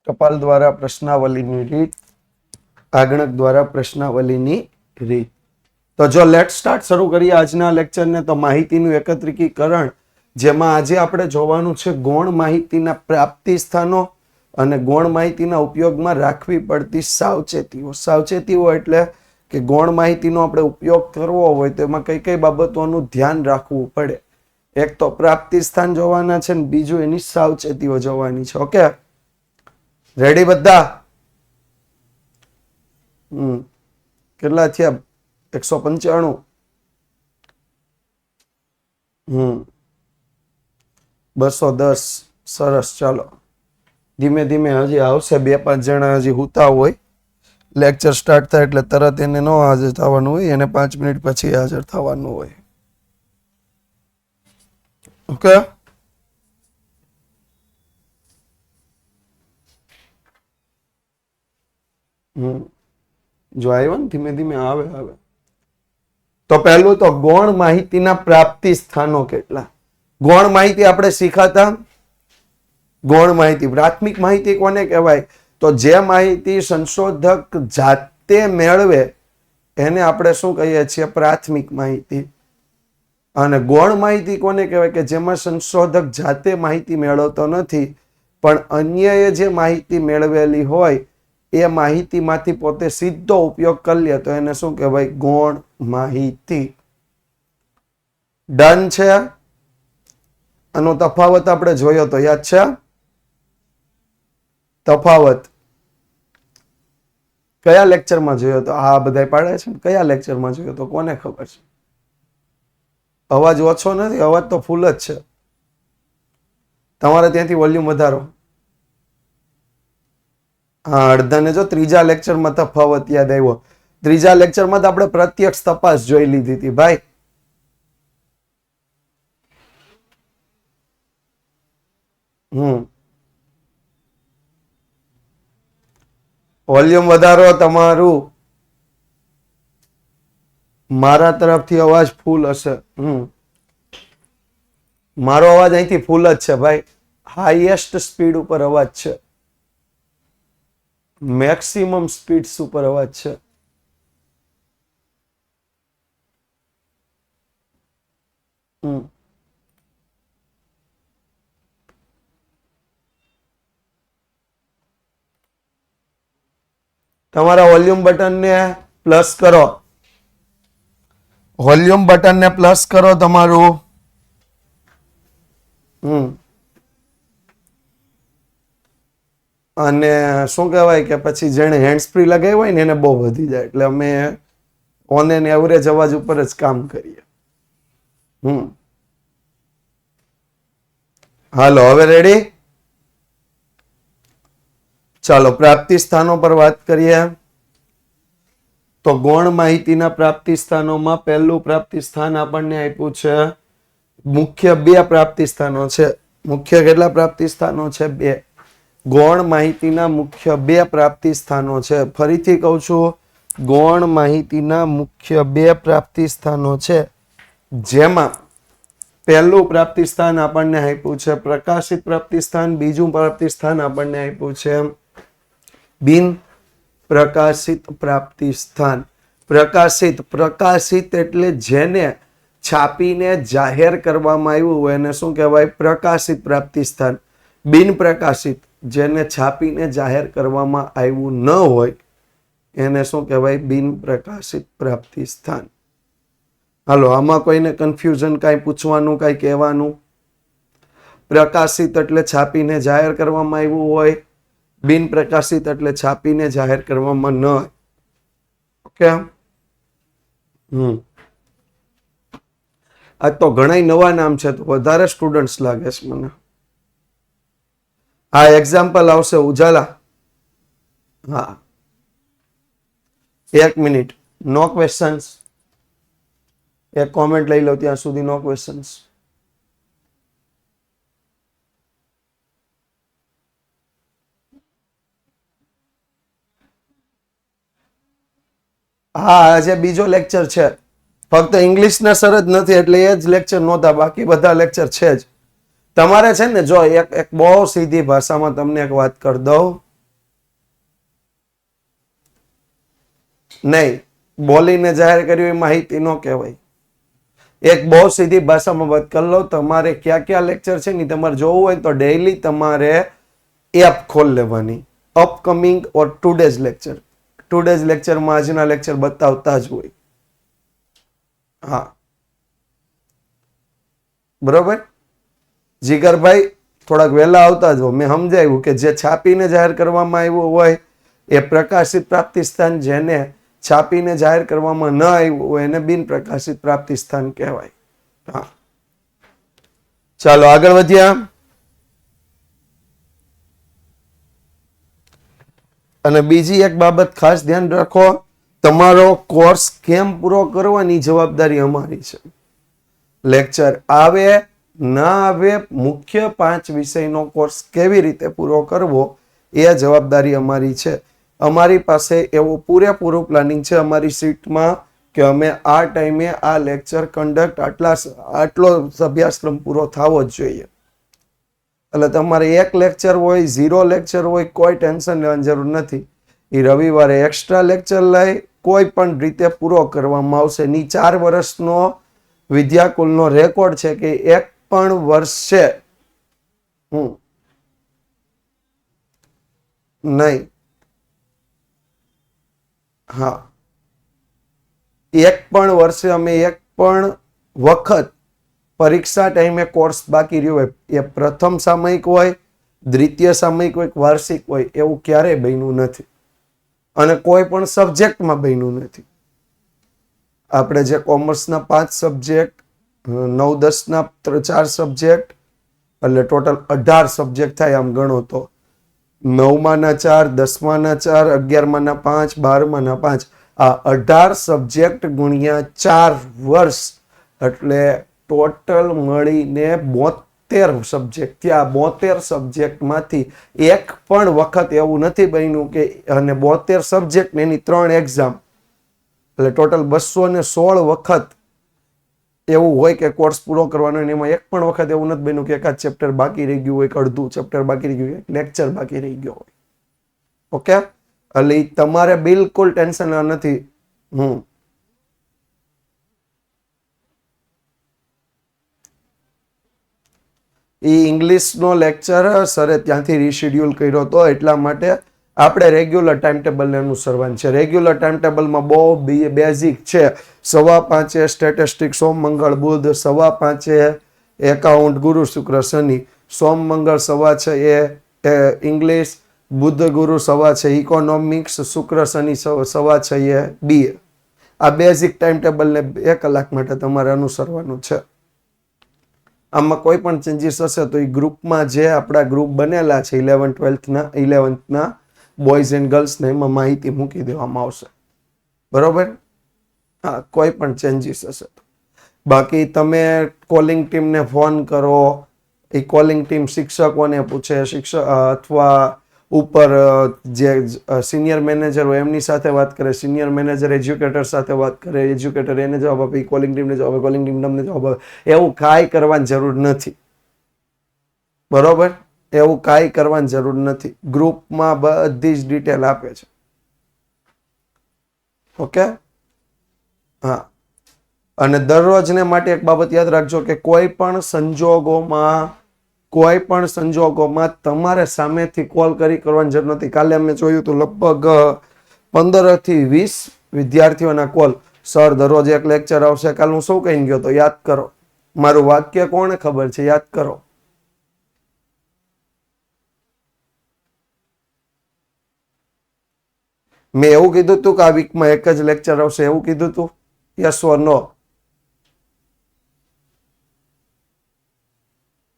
ટપાલ દ્વારા પ્રશ્નાવલીની રીત, આગણક દ્વારા પ્રશ્નાવલીની રીત. તો જો લેટ સ્ટાર્ટ શરૂ કરીએ આજના લેક્ચરને. તો માહિતીનું એકત્રીકરણ, જેમાં આજે આપણે જોવાનું છે ગૌણ માહિતીના પ્રાપ્તિ સ્થાનો અને ગૌણ માહિતીના ઉપયોગમાં રાખવી પડતી સાવચેતીઓ. સાવચેતીઓ એટલે કે ગૌણ માહિતીનો આપણે ઉપયોગ કરવો હોય તો એમાં કઈ કઈ બાબતોનું ધ્યાન રાખવું પડે. એક તો પ્રાપ્તિ સ્થાન જોવાના છે ને બીજું એની સાવચેતીઓ જોવાની છે. ઓકે, રેડી બધા? કેટલા થયા? 195. 210. સરસ. ચાલો ધીમે ધીમે હજી આવશે. 2-5 જણા હજી હુતા હોય, લેક્ચર સ્ટાર્ટ થાય એટલે તરત એને ન હાજર થવાનું હોય, એને 5 મિનિટ પછી હાજર થવાનું હોય. ઓકે, જો આવ્યો ને, ધીમે ધીમે આવે. તો પહેલું તો ગૌણ માહિતીના પ્રાપ્તિ સ્થાનો કેટલા. ગૌણ માહિતી આપણે શીખાતા. ગૌણ માહિતી, પ્રાથમિક માહિતી કોને કહેવાય? તો જે માહિતી સંશોધક જાતે મેળવે એને આપણે શું કહીએ છીએ? પ્રાથમિક માહિતી. અને ગૌણ માહિતી કોને કહેવાય? કે જેમાં સંશોધક જાતે માહિતી મેળવતો નથી, પણ અન્યએ જે માહિતી મેળવેલી હોય એ માહિતીમાંથી પોતે સીધો ઉપયોગ કરી લે તો એને શું કહેવાય? ગૌણ માહિતી. ડન છે? આનો તફાવત આપણે જોયો તો યાદ છે? તફાવત કયા લેક્ચરમાં જોયો તો? આ બધા પાડે છે. કયા લેક્ચરમાં જોયો તો? કોને ખબર છે? અવાજ ઓછો નથી, અવાજ તો ફૂલ જ છે. તમારે ત્યાંથી વોલ્યુમ વધારો. હા, અડધાને જો ત્રીજા લેક્ચરમાં તફાવત યાદ આવ્યો. ત્રીજા લેક્ચરમાં તો આપણે પ્રત્યક્ષ તપાસ જોઈ લીધી હતી ભાઈ. વોલ્યુમ વધારો તમારું. મારા તરફથી અવાજ ફૂલ હશે. મારો અવાજ અહીંથી ફૂલ જ છે ભાઈ. હાઈએસ્ટ સ્પીડ ઉપર અવાજ છે, મેક્સિમમ સ્પીડ ઉપર અવાજ છે. તમારા વોલ્યુમ બટનને પ્લસ કરો. વોલ્યુમ બટનને પ્લસ કરો તમારું. અને શું કહેવાય કે પછી જેને હેન્ડ્સ ફ્રી લગાવી હોય ને એને બહુ વધી જાય. એટલે અમે ઓન એન એવરેજ અવાજ ઉપર જ કામ કરીએ. હાલો, હવે રેડી? ચાલો પ્રાપ્તિ સ્થાનો પર વાત કરીએ. તો ગૌણ માહિતીના પ્રાપ્તિ સ્થાનોમાં પહેલું પ્રાપ્તિ સ્થાન આપણને આપ્યું છે. મુખ્ય 2 પ્રાપ્તિ સ્થાનો છે. મુખ્ય કેટલા પ્રાપ્તિ સ્થાનો છે? 2. ગૌણ માહિતીના મુખ્ય 2 પ્રાપ્તિ સ્થાનો છે. ફરીથી કહું છું, ગૌણ માહિતીના મુખ્ય 2 પ્રાપ્તિ સ્થાનો છે, જેમાં પહેલું પ્રાપ્તિ સ્થાન આપણને આપ્યું છે પ્રકાશિત પ્રાપ્તિ સ્થાન. બીજું પ્રાપ્તિ સ્થાન આપણને આપ્યું છે બિન પ્રકાશિત પ્રાપ્તિ સ્થાન. પ્રકાશિત એટલે જેને છાપીને જાહેર કરવામાં આવ્યું હોય એને શું કહેવાય? પ્રકાશિત પ્રાપ્તિ સ્થાન. બિન પ્રકાશિત, જેને છાપીને જાહેર કરવામાં આવ્યું ન હોય એને શું કહેવાય? બિન પ્રકાશિત પ્રાપ્તિ સ્થાન. હાલો, આમાં કોઈને કન્ફ્યુઝન, કાંઈ પૂછવાનું, કાંઈ કહેવાનું? પ્રકાશિત એટલે છાપીને જાહેર કરવામાં આવ્યું હોય, બિન પ્રકાશિત એટલે છાપીને જાહેર કરવામાં ન હોય. ઓકે, આજ તો ઘણા નવા નામ છે તો વધારે સ્ટુડન્ટ્સ લાગે છે મને. આ એક્ઝામ્પલ આવશે ઉજાલા. હા, 1 મિનિટ. નો ક્વેશ્ચન્સ. એક કોમેન્ટ લઈ લો ત્યાં સુધી. નો ક્વેશ્ચન્સ. હા, આજે બીજો લેક્ચર છે. ફક્ત ઇંગ્લિશના સર જ નથી એટલે એ જ લેક્ચર નહોતા, બાકી બધા લેક્ચર છે જ. તમારે છે ને, જો એક બહુ સીધી ભાષામાં તમને એક વાત કરી દઉં. નહીં, બોલીને જાહેર કર્યું એ માહિતી ન કહેવાય. એક બહુ સીધી ભાષામાં વાત કરી લો, તમારે ક્યાં ક્યાં લેક્ચર છે ને તમારે જોવું હોય તો ડેઈલી તમારે એપ ખોલ લેવાની, અપકમિંગ ઓર ટુડેઝ લેક્ચર. ટુડેઝ લેક્ચરમાં આજના લેક્ચર બતાવતા જ હોય. હા, બરોબર. જીગરભાઈ થોડાક વહેલા આવતા જ. મેં સમજાવ્યું કે જે છાપીને જાહેર કરવામાં આવ્યું હોય એ પ્રકાશિત પ્રાપ્તિ સ્થાન, જેને છાપીને જાહેર કરવામાં ન આવ્યું હોય એને બિન પ્રકાશિત પ્રાપ્તિ સ્થાન કહેવાય. હા, ચાલો આગળ વધ્યા. અને બીજી એક બાબત ખાસ ધ્યાન રાખો, તમારો કોર્સ કેમ પૂરો કરવાની જવાબદારી અમારી છે. લેક્ચર આવે ના આવે, મુખ્ય 5 વિષયનો કોર્સ કેવી રીતે પૂરો કરવો એ જવાબદારી અમારી છે. અમારી પાસે એવું પૂરેપૂરું પ્લાનિંગ છે અમારી સીટમાં કે અમે આ ટાઈમે આ લેક્ચર કન્ડક્ટ આટલો અભ્યાસક્રમ પૂરો થવો જ જોઈએ. એટલે તમારે 1 લેક્ચર હોય, 0 લેક્ચર હોય, કોઈ ટેન્શન લેવાની જરૂર નથી. એ રવિવારે એક્સ્ટ્રા લેક્ચર લઈ કોઈ પણ રીતે પૂરો કરવામાં આવશે. ની 4 વર્ષનો વિદ્યાકુલનો રેકોર્ડ છે કે એક પણ વર્ષે નહીં. હા, એક પણ વર્ષે અમે એક પણ વખત પરીક્ષા ટાઈમે કોર્સ બાકી રહ્યો હોય, એ પ્રથમ સામયિક હોય, દ્વિતીય સામયિક હોય, વાર્ષિક હોય, એવું ક્યારેય બન્યું નથી. અને કોઈ પણ સબ્જેક્ટમાં બન્યું નથી. આપણે જે કોમર્સના 5 સબ્જેક્ટ, 9-10ના 4 સબ્જેક્ટ, એટલે ટોટલ 18 સબ્જેક્ટ થાય આમ ગણો તો. 9માના 4, 10માના 4, 11માના 5, 12માના 5, આ 18 સબ્જેક્ટ ગુણ્યા 4 વર્ષ એટલે ટોટલ મળીને 72 સબ્જેક્ટ. ત્યાં 72 સબ્જેક્ટમાંથી એક પણ વખત એવું નથી બન્યું કે, અને 72 સબ્જેક્ટ એની 3 એક્ઝામ, એટલે ટોટલ 216 વખત એવું હોય કે કોર્સ પૂરો કરવાનો, એમાં એક પણ વખત એવું નથી બન્યું કે એકાદ ચેપ્ટર બાકી રહી ગયું હોય, કે અડધું ચેપ્ટર બાકી રહી ગયું હોય, લેક્ચર બાકી રહી ગયો હોય. ઓકે, એટલે તમારે બિલકુલ ટેન્શન નથી. એ ઇંગ્લિશનો લેક્ચર સરે ત્યાંથી રીશેડ્યુલ કર્યો હતો, એટલા માટે આપણે રેગ્યુલર ટાઈમ ટેબલને અનુસરવાનું છે. રેગ્યુલર ટાઈમ ટેબલમાં બહુ બેઝિક છે. 5:15 સ્ટેટિસ્ટિક્સ સોમ મંગળ બુધ, 5:15 એકાઉન્ટ ગુરુ શુક્ર શનિ, સોમ મંગળ 6:15 ઇંગ્લિશ, બુધ ગુરુ 6:15 ઇકોનોમિક્સ, શુક્ર શનિ 6:15 BA. આ બેઝિક ટાઈમ ટેબલને 2 કલાક માટે તમારે અનુસરવાનું છે. આમાં કોઈ પણ ચેન્જીસ હશે તો એ ગ્રુપમાં, જે આપણા ગ્રુપ બનેલા છે 11th-12ના બોયઝ એન્ડ ગર્લ્સને, એમાં માહિતી મૂકી દેવામાં આવશે. બરોબર. હા, કોઈ પણ ચેન્જીસ હશે તો. બાકી તમે કોલિંગ ટીમને ફોન કરો, એ કોલિંગ ટીમ શિક્ષકોને પૂછે, અથવા ઉપર જે સિનિયર મેનેજર હોય એમની સાથે વાત કરે, સિનિયર મેનેજર એજ્યુકેટર સાથે વાત કરે, એજ્યુકેટર એને જવાબ આપે, કોલિંગ ટીમને જવાબ આપે, કોલિંગ ટીમ તમને જવાબ આપે. એવું કાંઈ કરવાની જરૂર નથી. બરોબર, એવું કાંઈ કરવાની જરૂર નથી. ગ્રુપમાં બધી જ ડિટેલ આપે છે. ઓકે. હા, અને દરરોજને માટે એક બાબત યાદ રાખજો કે કોઈ પણ સંજોગોમાં તમારે સામેથી કોલ કરવાની જરૂર નથી. કાલે અમે જોયું તો લગભગ 15 થી 20 વિદ્યાર્થીઓના કોલ, સર દરરોજ એક લેક્ચર આવશે. કાલે હું શું કહીને ગયો તો યાદ કરો. મારું વાક્ય કોને ખબર છે, યાદ કરો. મેં એવું કીધું હતું કે આ વીકમાં એક જ લેક્ચર આવશે, એવું કીધું હતું? યસ ઓર નો?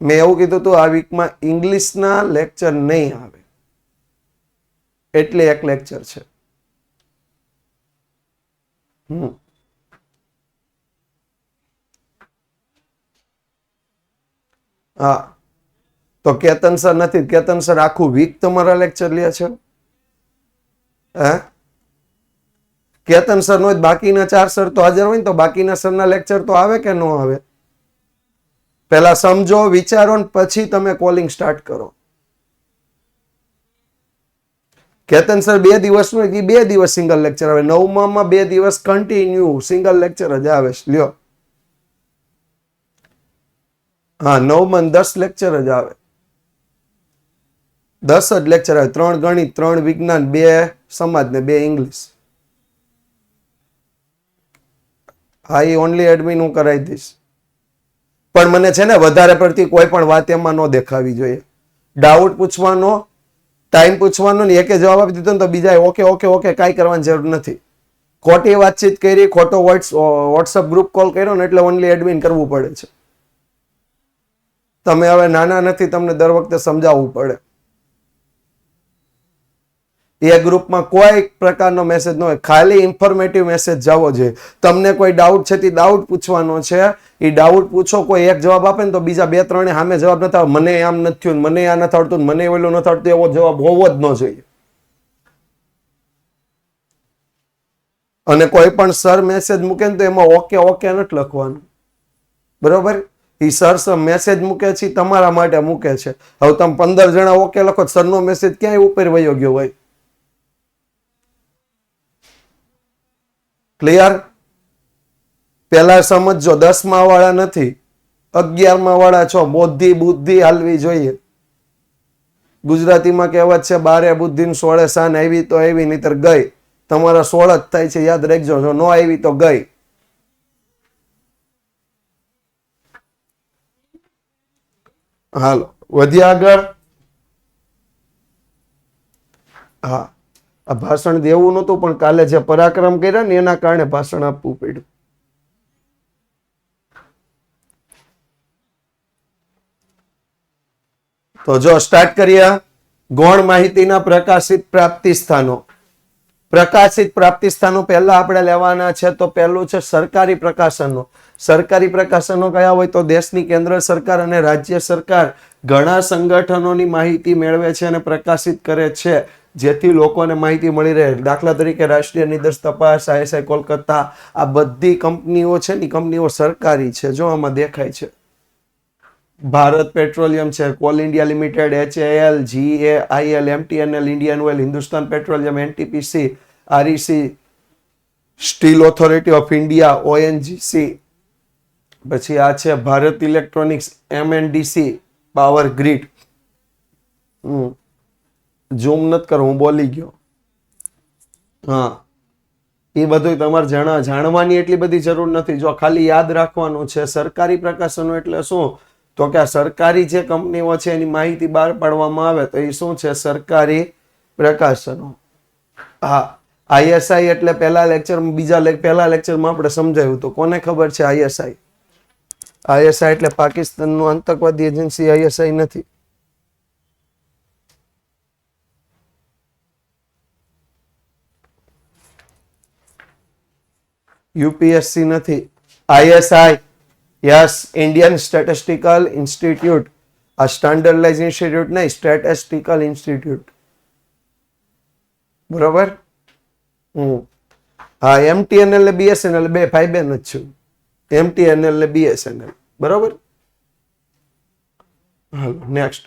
મેં એવું કીધું હતું આ વીકમાં ઇંગ્લિશના લેક્ચર નહીં આવે, એટલે એક લેક્ચર છે. હા, તો કેતન સર નથી. કેતન સર આખું વીક તમારા લેક્ચર લે છે. કેતન સર નો બાકીના 4 સર તો હાજર હોય ને, તો બાકીના સરના લેક્ચર તો આવે કે ન આવે? પહેલા સમજો, વિચારો ને પછી તમે કોલિંગ સ્ટાર્ટ કરો. કેતન સર 2 દિવસનું 2 દિવસ સિંગલ લેક્ચર આવે, 9માં 2 દિવસ કન્ટિન્યુ સિંગલ લેક્ચર જ આવે છે. લ્યો, હા 9માં 10 લેક્ચર જ આવે, 10 જ લેક્ચર આવે. 3 ગણિત, 3 વિજ્ઞાન, 2 સમાજ ને 2 ઇંગ્લિશ. હા, એ ઓનલી એડમિન હું કરાવી દઈશ. પણ મને છે ને વધારે પડતી કોઈ પણ વાત એમાં ન દેખાવી જોઈએ. ડાઉટ પૂછવાનો, ટાઈમ પૂછવાનો ને એકે જવાબ આપી દીધો ને તો બીજા ઓકે ઓકે ઓકે કાંઈ કરવાની જરૂર નથી. ખોટી વાતચીત કરી, ખોટો વોટ્સઅપ ગ્રુપ કોલ કર્યો ને એટલે ઓનલી એડમિન કરવું પડે છે. તમે હવે નાના નથી, તમને દર વખતે સમજાવવું પડે. એ ગ્રુપમાં કોઈ પ્રકારનો મેસેજ ન હોય, ખાલી ઇન્ફોર્મેટિવ મેસેજ જવો જોઈએ. તમને કોઈ ડાઉટ છે તે ડાઉટ પૂછવાનો છે, એ ડાઉટ પૂછો, કોઈ એક જવાબ આપે ને તો બીજા 2-3 સામે જવાબ નથી આવે, મને આમ નથી થયું, મને આ નથી આવડતું, મને ઓલું નથી આવડતું, એવો જવાબ હોવો જ ન જોઈએ. અને કોઈ પણ સર મેસેજ મૂકે ને તો એમાં ઓકે ઓકે નથી લખવાનું, બરોબર? એ સર મેસેજ મૂકે છે તમારા માટે મૂકે છે. હવે તમે 15 જણા ઓકે લખો, સરનો મેસેજ ક્યાંય ઉપર વયો ગયો હોય. ક્લિયર? પેલા સમજો, 10મા વાળા નથી, 11મા વાળા છો. બુદ્ધિ હાલવી જોઈએ. ગુજરાતીમાં કહેવત છે, 12 બુદ્ધિ 16 શાન, આવી તો આવી નહીતર ગઈ. તમારા 16 જ થાય છે, યાદ રાખજો. જો નો આવી તો ગઈ. હાલો વધ્યા આગળ. હા, આ ભાષણ દેવું નહોતું પણ કાલે જે પરાક્રમ કર્યા ને એના કારણે ભાષણ આપવું પડ્યું. તો જો સ્ટાર્ટ કરીએ. ગૌણ માહિતીના પ્રકાશિત પ્રાપ્તિ સ્થાનો. પ્રકાશિત પ્રાપ્તિ સ્થાનો પહેલા આપણે લેવાના છે. તો પહેલું છે સરકારી પ્રકાશનો. સરકારી પ્રકાશનો કયા હોય? તો દેશની કેન્દ્ર સરકાર અને રાજ્ય સરકાર ઘણા સંગઠનોની માહિતી મેળવે છે અને પ્રકાશિત કરે છે, જેથી લોકોને માહિતી મળી રહે. દાખલા તરીકે રાષ્ટ્રીય નિદર્શ તપાસ, ISI કોલકાતા, આ બધી કંપનીઓ છે ને, કંપનીઓ સરકારી છે. જો આમાં દેખાય છે, ભારત પેટ્રોલિયમ છે, call India limited, HAL, GAIL, MTNL, Indian oil, Hindustan petroleum, NTPC, REC, steel authority of India, ONGC. પછી આ છે Bharat electronics, MNDC, power grid. Zoom નથી કરો, હું બોલી ગયો. હા, એ બધું તમારે જાણવાની એટલી બધી જરૂર નથી. જો ખાલી યાદ રાખવાનું છે. સરકારી પ્રકાશનો એટલે શું? તો કે આ સરકારી જે કંપનીઓ છે એની માહિતી બહાર પાડવામાં આવે તો એ શું છે? સરકારી પ્રકાશનો. હા, ISI એટલે પહેલા લેક્ચરમાં આપણે સમજાવ્યું હતું. કોને ખબર છે ISI? ISI એટલે પાકિસ્તાનનું આતંકવાદી એજન્સી ISI નથી. UPSC નથી. ISI, yes, Indian statistical institute. આ સ્ટાન્ડર્ડાઇઝ ઇન્સ્ટિટ્યૂટ નહીં, સ્ટેટિસ્ટિકલ ઇન્સ્ટિટ્યૂટ. બરોબર? હા, MTNL ને BSNL બે ભાઈ બહેન જ છું. MTNL ને BSNL. બરોબર? હાલો નેક્સ્ટ.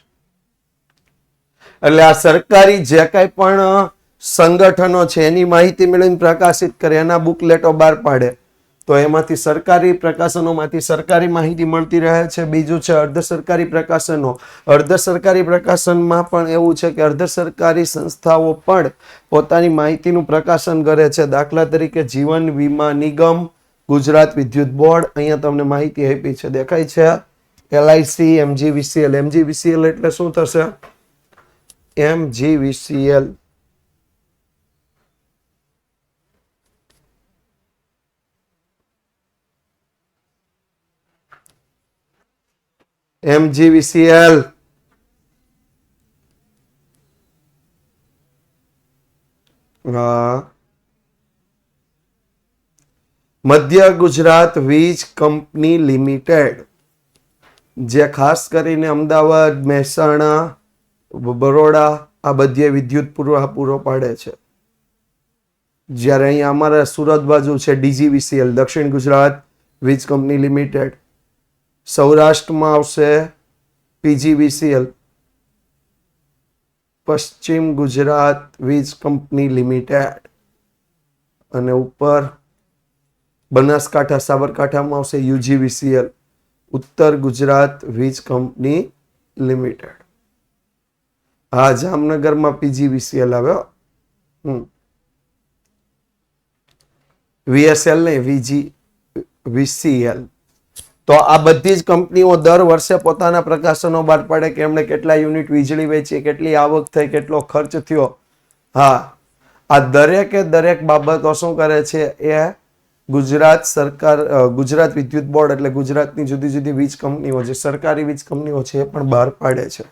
એટલે આ સરકારી જે કાંઈ પણ સંગઠનો છે એની માહિતી મેળવીને પ્રકાશિત કરે, એના બુકલેટો બહાર પાડે, તો એમાંથી સરકારી પ્રકાશનોમાંથી સરકારી માહિતી મળતી રહે છે. બીજું છે અર્ધ સરકારી પ્રકાશનો. અર્ધ સરકારી પ્રકાશનમાં પણ એવું છે કે અર્ધ સરકારી સંસ્થાઓ પણ પોતાની માહિતીનું પ્રકાશન કરે છે. દાખલા તરીકે જીવન વીમા નિગમ, ગુજરાત વિદ્યુત બોર્ડ. અહીંયા તમને માહિતી આપી છે, દેખાય છે. LIC, MGVCL. MGVCL એટલે શું થશે? MGVCL MGVCL મધ્ય ગુજરાત વીજ કંપની લિમિટેડ, જે ખાસ કરીને અમદાવાદ, મહેસાણા, બરોડા આ બધી વિદ્યુત પૂરો પાડે છે. જ્યારે અહીંયા અમારા સુરત બાજુ છે DGVCL, દક્ષિણ ગુજરાત વીજ કંપની લિમિટેડ. સૌરાષ્ટ્રમાં આવશે PGVCL. પશ્ચિમ ગુજરાત વીજ કંપની લિમિટેડ. અને ઉપર બનાસકાંઠા સાબરકાંઠામાં આવશે યુજીવીસીએલ, ઉત્તર ગુજરાત વીજ કંપની લિમિટેડ. હા, જામનગરમાં પીજીવીસીએલ આવ્યો. વીએસએલ નહીં, વીસીએલ. તો આ બધી જ કંપનીઓ દર વર્ષે પોતાના પ્રકાશનો બહાર પાડે કે એમણે કેટલા યુનિટ વીજળી વેચી, કેટલી આવક થઈ, કેટલો ખર્ચ થયો. હા, આ દરેકે દરેક બાબતો શું કરે છે એ ગુજરાત સરકાર, ગુજરાત વિદ્યુત બોર્ડ એટલે ગુજરાતની જુદી જુદી વીજ કંપનીઓ, જે સરકારી વીજ કંપનીઓ છે એ પણ બહાર પાડે છે.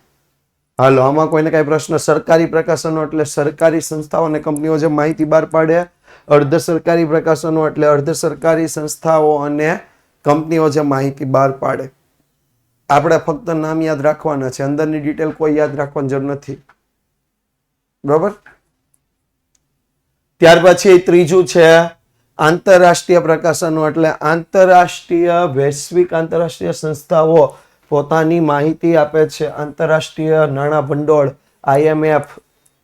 હાલો, આમાં કોઈને કઈ પ્રશ્ન? સરકારી પ્રકાશનો એટલે સરકારી સંસ્થાઓ અને કંપનીઓ જે માહિતી બહાર પાડે. અર્ધ સરકારી પ્રકાશનો એટલે અર્ધ સરકારી સંસ્થાઓ અને કંપનીઓ જે માહિતી બહાર પાડે. આપણે ફક્ત નામ યાદ રાખવાના છે, અંદરની ડિટેલ કોઈ યાદ રાખવાની જરૂર નથી. બરોબર? ત્યાર પછી ત્રીજું છે આંતરરાષ્ટ્રીય પ્રકાશનો એટલે આંતરરાષ્ટ્રીય, વૈશ્વિક આંતરરાષ્ટ્રીય સંસ્થાઓ પોતાની માહિતી આપે છે. આંતરરાષ્ટ્રીય નાણાં ભંડોળ, IMF,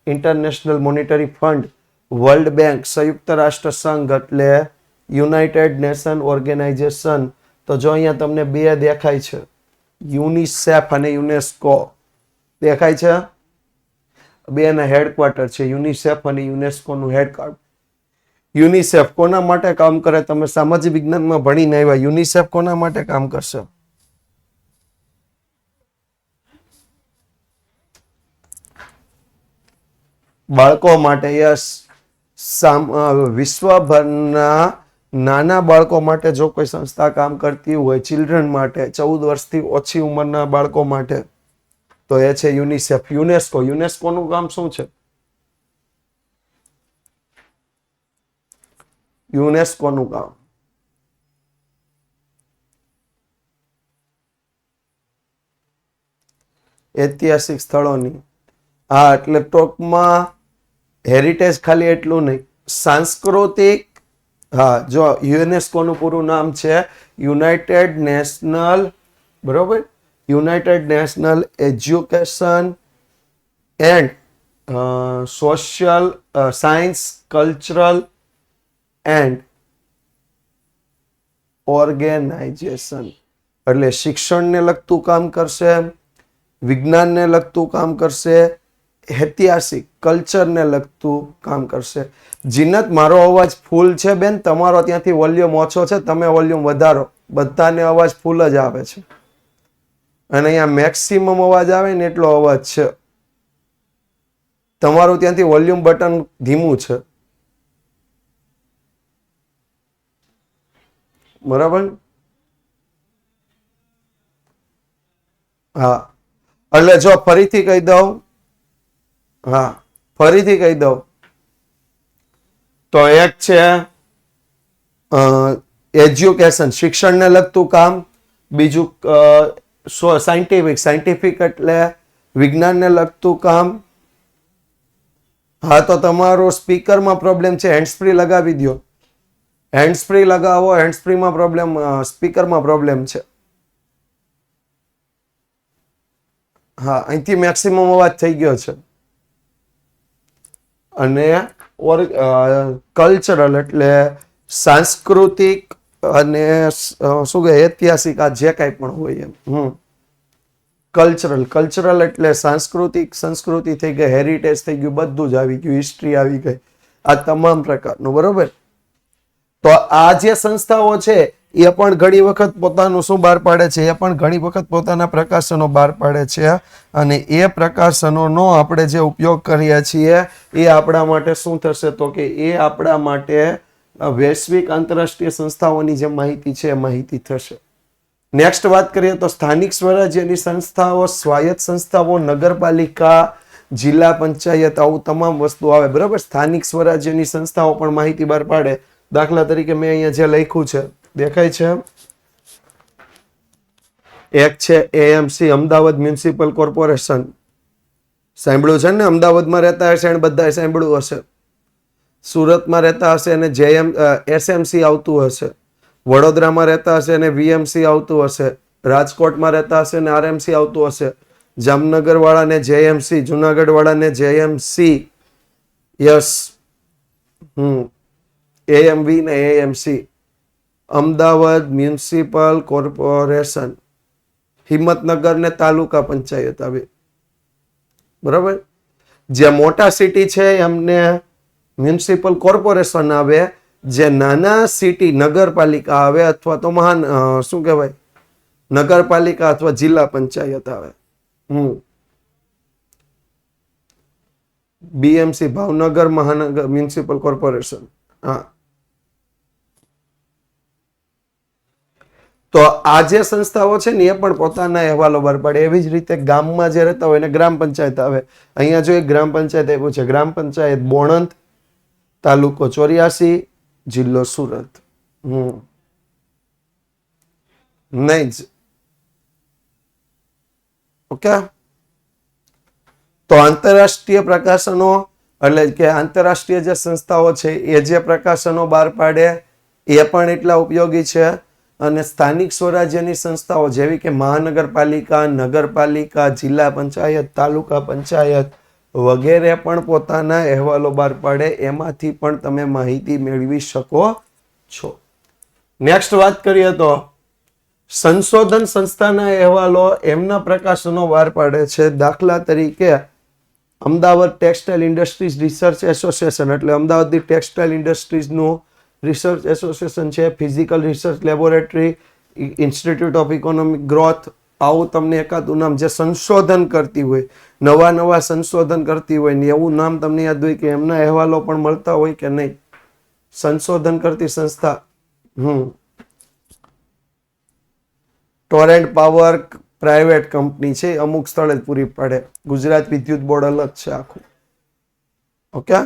international monetary fund, world bank, સંયુક્ત રાષ્ટ્ર સંઘ એટલે યુનાઇટેડ નેશન ઓર્ગેનાઇઝેશન. તો જો અહીંયા તમને બે દેખાય છે, યુનિસેફ અને યુનેસ્કો દેખાય છે. બે ના હેડક્વાર્ટર છે, યુનિસેફ અને યુનેસ્કોનું હેડક્વાર્ટર. યુનિસેફ કોના માટે કામ કરે? તમે સામાજિક વિજ્ઞાનમાં ભણીને આવ્યા. યુનિસેફ કોના માટે કામ કરશે? બાળકો માટે. યસ, વિશ્વભરના નાના બાળકો માટે જો કોઈ સંસ્થા કામ કરતી હોય, ચિલ્ડ્રન માટે, 14 વર્ષથી ઓછી ઉંમરના બાળકો માટે, તો એ છે યુનિસેફ. યુનેસ્કો, યુનેસ્કોનું કામ શું છે? યુનેસ્કોનું કામ ઐતિહાસિક સ્થળોની. હા, એટલે ટોકમાં હેરિટેજ ખાલી એટલું નહીં, સાંસ્કૃતિક. હા, જો યુનેસ્કોનું પૂરું નામ છે યુનાઇટેડ નેશનલ, બરોબર, united national education and social science cultural and organization. એટલે શિક્ષણને લગતું કામ કરશે, વિજ્ઞાનને લગતું કામ કરશે, ઐતિહાસિક કલ્ચરને લગતું કામ કરશે. જીનત, મારો અવાજ ફૂલ છે બેન? તમારો ત્યાંથી વોલ્યુમ ઓછો છે, તમે વોલ્યુમ વધારો. બધાને અવાજ ફૂલ જ આવે છે અને અહીંયા મેક્સિમમ અવાજ આવે ને એટલો અવાજ છે. તમારું ત્યાંથી વોલ્યુમ બટન ધીમું છે. બરાબર? હા, એટલે જો ફરીથી કહી દઉં, હા ફરીથી કહી દઉં તો એક છે એજ્યુકેશન, શિક્ષણને લગતું કામ. બીજું સાયન્ટિફિક એટલે વિજ્ઞાનને લગતું કામ. હા, તો તમારો સ્પીકરમાં પ્રોબ્લેમ છે, હેન્ડ્સ ફ્રી લગાવી દો. હેન્ડ્સ ફ્રી લગાવો, હેન્ડ્સ ફ્રીમાં પ્રોબ્લેમ, સ્પીકરમાં પ્રોબ્લેમ છે. હા, અહીંથી મેક્સિમમ અવાજ થઈ ગયો છે. અને કલ્ચરલ એટલે સાંસ્કૃતિક અને શું કહે ઐતિહાસિક, આ જે કાંઈ પણ હોય એમ. કલ્ચરલ એટલે સાંસ્કૃતિક, સંસ્કૃતિ થઈ ગઈ, હેરિટેજ થઈ ગયું, બધું જ આવી ગયું, હિસ્ટ્રી આવી ગઈ, આ તમામ પ્રકારનું. બરોબર? તો આ જે સંસ્થાઓ છે એ પણ ઘણી વખત પોતાનું શું બહાર પાડે છે? એ પણ ઘણી વખત પોતાના પ્રકાશનો બહાર પાડે છે. અને એ પ્રકાશનોનો આપણે જે ઉપયોગ કરીએ છીએ એ આપણા માટે શું થશે? તો કે એ આપણા માટે વૈશ્વિક આંતરરાષ્ટ્રીય સંસ્થાઓની જે માહિતી છે એ માહિતી થશે. નેક્સ્ટ વાત કરીએ તો સ્થાનિક સ્વરાજ્યની સંસ્થાઓ, સ્વાયત્ત સંસ્થાઓ, નગરપાલિકા, જિલ્લા પંચાયત, આવું તમામ વસ્તુ આવે. બરાબર? સ્થાનિક સ્વરાજ્યની સંસ્થાઓ પણ માહિતી બહાર પાડે. દાખલા તરીકે મેં અહીંયા જે લખ્યું છે દેખાય છે. એક છે AMC, અમદાવાદ મ્યુનિસિપલ કોર્પોરેશન. સાંભળ્યું છે ને? અમદાવાદમાં રહેતા હશે અને બધાએ સાંભળ્યું હશે. સુરતમાં રહેતા હશે અને SMC આવતું હશે. વડોદરામાં રહેતા હશે અને VMC આવતું હશે. રાજકોટમાં રહેતા હશે અને RMC આવતું હશે. જામનગર વાળાને JMC, જુનાગઢ વાળાને JMC, યસ, AMV ને AMC, Ahmedabad municipal corporation, Himmatnagar ને તાલુકા પંચાયત આવે. બરાબર, જે મોટા સિટી છે એમને મ્યુનિસિપલ કોર્પોરેશન આવે, જે નાના સિટી નગરપાલિકા આવે અથવા તો શું કહેવાય નગરપાલિકા અથવા જિલ્લા પંચાયત આવે. BMC ભાવનગર મહાનગર મ્યુનિસિપલ કોર્પોરેશન. હા, તો આ જે સંસ્થાઓ છે ને એ પણ પોતાના અહેવાલો બહાર પાડે. એવી જ રીતે ગામમાં જે રહેતા હોય એને ગ્રામ પંચાયત આવે. અહીંયા જો એક ગ્રામ પંચાયત આપ્યું છે, ગ્રામ પંચાયત બોણંદ, તાલુકો 84, જિલ્લો સુરત. નહીં જ. ઓકે, તો આંતરરાષ્ટ્રીય પ્રકાશનો એટલે કે આંતરરાષ્ટ્રીય જે સંસ્થાઓ છે એ જે પ્રકાશનો બહાર પાડે એ પણ એટલા ઉપયોગી છે. અને સ્થાનિક સ્વરાજ્યની સંસ્થાઓ જેવી કે મહાનગરપાલિકા, નગરપાલિકા, જિલ્લા પંચાયત, તાલુકા પંચાયત વગેરે પણ પોતાના અહેવાલો બહાર પાડે. એમાંથી પણ તમે માહિતી મેળવી શકો છો. નેક્સ્ટ વાત કરીએ તો સંશોધન સંસ્થાના અહેવાલો એમના પ્રકાશનો બહાર પાડે છે. દાખલા તરીકે Ahmedabad textile industries research association એટલે અમદાવાદની ટેક્સટાઇલ ઇન્ડસ્ટ્રીઝનું રિસર્ચ એસોસિએશન છે. Physical research laboratory, institute of economic growth, આવું તમને એકાદું નામ જે સંશોધન કરતી હોય, નવા સંશોધન કરતી હોય ને એવું નામ તમને યાદ હોય કે એમના અહેવાલો પણ મળતા હોય કે નહીં. સંશોધન કરતી સંસ્થા ટોરેન્ટ પાવર પ્રાઇવેટ કંપની છે, અમુક સ્થળે જ પૂરી પાડે. ગુજરાત વિદ્યુત બોર્ડ અલગ છે આખું. ઓકે,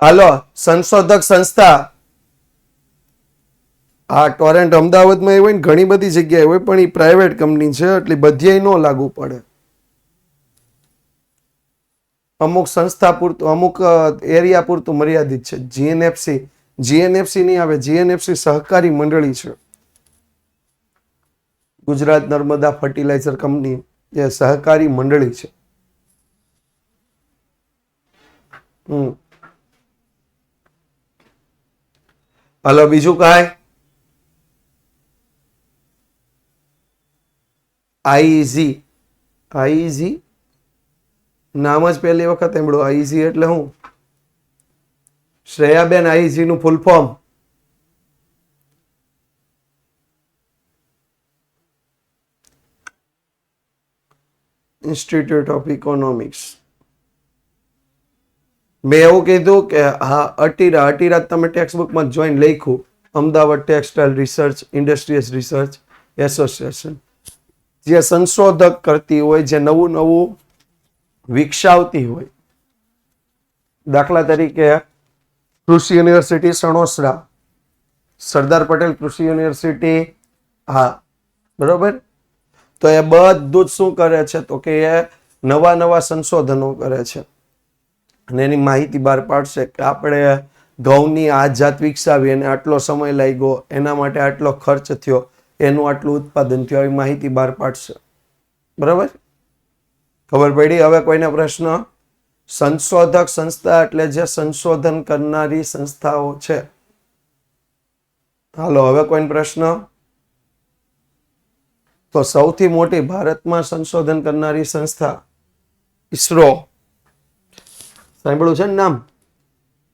હાલો, સંશોધક સંસ્થા આ ટોરેન્ટ અમદાવાદમાં હોય ને ઘણી બધી જગ્યાએ હોય, પણ એ પ્રાઇવેટ કંપની છે એટલે બધે ન લાગુ પડે. અમુક સંસ્થા પૂરતું, અમુક એરિયા પૂરતું મર્યાદિત છે. GNFC નહીં આવે. GNFC સહકારી મંડળી છે. ગુજરાત નર્મદા ફર્ટિલાઇઝર કંપની એ સહકારી મંડળી છે. હાલો, બીજું કાંઈ? IEZ નામ જ પહેલી વખત સાંભળ્યું. IEZ એટલે શું? શ્રેયાબેન, IEZ નું full form? Institute of economics. મેં એવું કીધું કે હા, અટીરા તમે ટેક્સ્ટ બુકમાં જોઈને લખ્યું. Ahmedabad textile research industries research association જે સંશોધક કરતી હોય, જે નવું વિકસાવતી હોય. દાખલા તરીકે કૃષિ યુનિવર્સિટી સણોસરા, સરદાર પટેલ કૃષિ યુનિવર્સિટી, હા બરોબર. તો એ બધું જ શું કરે છે તો કે એ નવા સંશોધનો કરે છે અને એની માહિતી બહાર પાડશે કે આપણે ઘઉંની આ જાત વિકસાવી અને આટલો સમય લાગ્યો, એના માટે આટલો ખર્ચ થયો, એનું આટલું ઉત્પાદન થયું, આવી માહિતી બહાર પાડશે. બરાબર, ખબર પડી? હવે કોઈને પ્રશ્ન? સંશોધક સંસ્થા એટલે જે સંશોધન કરનારી સંસ્થાઓ છે. હાલો, હવે કોઈ પ્રશ્ન? તો સૌથી મોટી ભારતમાં સંશોધન કરનારી સંસ્થા ISRO. સાંભળ્યું છે ને નામ?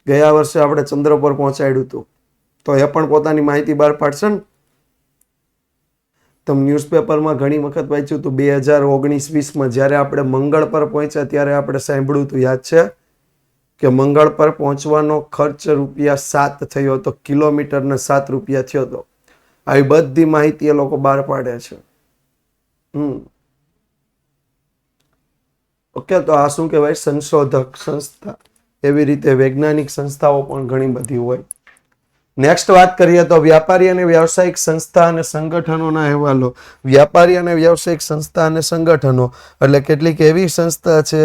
ગયા વર્ષે આપણે ચંદ્ર પર પહોંચાડ્યું હતું. તો એ પણ પોતાની માહિતી બહાર પાડશે ને. તમે ન્યૂઝપેપરમાં ઘણી વખત વાંચ્યું હતું 2019-20માં જ્યારે આપણે મંગળ પર પહોંચ્યા ત્યારે આપણે સાંભળ્યું હતું, યાદ છે કે મંગળ પર પહોંચવાનો ખર્ચ ₹7 થયો હતો, કિલોમીટરના 7 રૂપિયા થયો હતો. આવી બધી માહિતી એ લોકો બહાર પાડે છે. ઓકે, તો આ શું કહેવાય? સંશોધક સંસ્થા. એવી રીતે વૈજ્ઞાનિક સંસ્થાઓ પણ ઘણી બધી હોય. નેક્સ્ટ વાત કરીએ તો વ્યાપારી અને વ્યવસાયિક સંસ્થા અને સંગઠનોના અહેવાલો. વ્યાપારી અને વ્યવસાયિક સંસ્થા અને સંગઠનો એટલે કેટલીક એવી સંસ્થા છે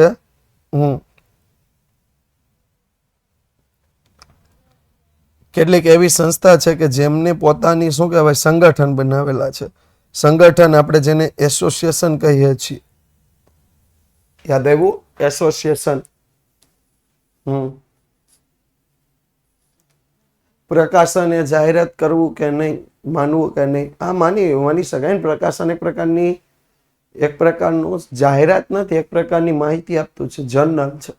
કેટલીક એવી સંસ્થા છે કે જેમને પોતાની શું કહેવાય સંગઠન બનાવેલા છે. સંગઠન આપણે જેને એસોસિએશન કહીએ છીએ. યાદ આવ્યું? એસોસિએશન. પ્રકાશન એ જાહેરાત કરવું કે નહીં, માનવું કે નહીં? આ માની શકાય. પ્રકાશન એક પ્રકારનું જાહેરાત નથી, એક પ્રકારની માહિતી આપતું છે, જર્નલ છે.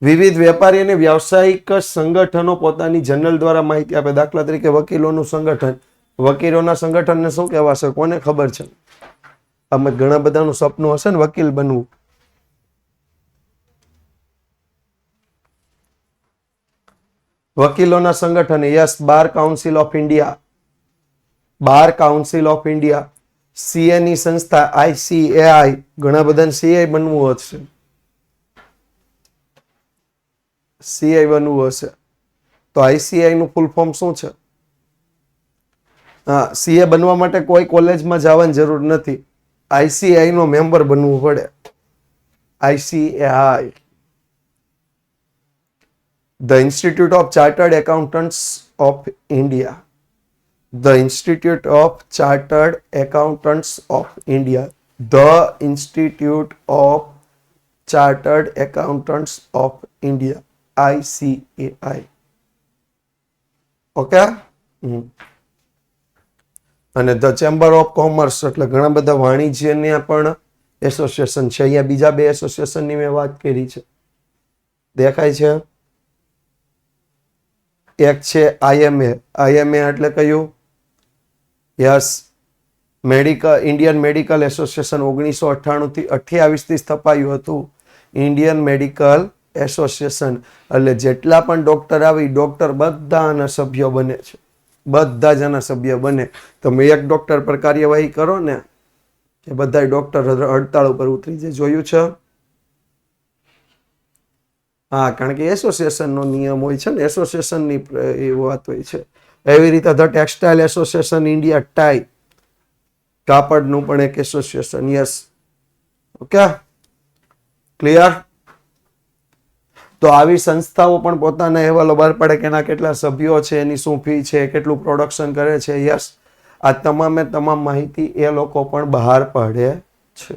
વિવિધ વેપારી અને વ્યવસાયિક સંગઠનો પોતાની જર્નલ દ્વારા માહિતી આપે. દાખલા તરીકે વકીલોનું સંગઠન, વકીલોના સંગઠનને શું કહેવાશે? કોને ખબર છે? આમાં ઘણા બધાનું સપનું હશે ને વકીલ બનવું. વકીલોના સંગઠન, yes, bar council of India, bar council of India. CA ની સંસ્થા ICAI, ઘણા બધાને સીએ બનવું હશે, સીએ બનવું હશે તો ICAI નું ફૂલ ફોર્મ શું છે? હા, સીએ બનવા માટે કોઈ કોલેજમાં જવાની જરૂર નથી, ICAI નો મેમ્બર બનવું પડે. ICAI, The Institute of Chartered Accountants of India. The Institute of Chartered Accountants of India. The Institute of Chartered Accountants of India. ICAI. Okay. અને ધ ચેમ્બર ઓફ કોમર્સ, એટલે ઘણા બધા વાણિજ્યના પણ એસોસિએશન છે. અહીંયા બીજા બે એસોસિએશનની મેં વાત કરી છે, દેખાય છે. એક છે IMA. IMA એટલે કયું? Yes, Indian medical association. 1998 થી 28 સ્થપાયું હતું ઇન્ડિયન મેડિકલ એસોસિએશન. એટલે જેટલા પણ ડોક્ટર આવી, ડોક્ટર બધાના સભ્યો બને છે, બધા જ આના સભ્ય બને. તમે એક ડોક્ટર પર કાર્યવાહી કરો ને કે બધા ડોક્ટર હડતાળ ઉપર ઉતરી જાય. જોયું છે? હા, કારણ કે એસોસિએશનનો નિયમ હોય છે ને, એસોસિએશનની એ વાત હોય છે. એવી રીતે ધ ટેક્સટાઇલ એસોસિએશન ઇન્ડિયા, ટાઈ, કાપડનું પણ એક એસોસિએશન. Yes, okay, clear? તો આવી સંસ્થાઓ પણ પોતાના અહેવાલો બહાર પાડે કે એના કેટલા સભ્યો છે, એની શું ફી છે, કેટલું પ્રોડક્શન કરે છે. યસ, આ તમામે તમામ માહિતી એ લોકો પણ બહાર પાડે છે.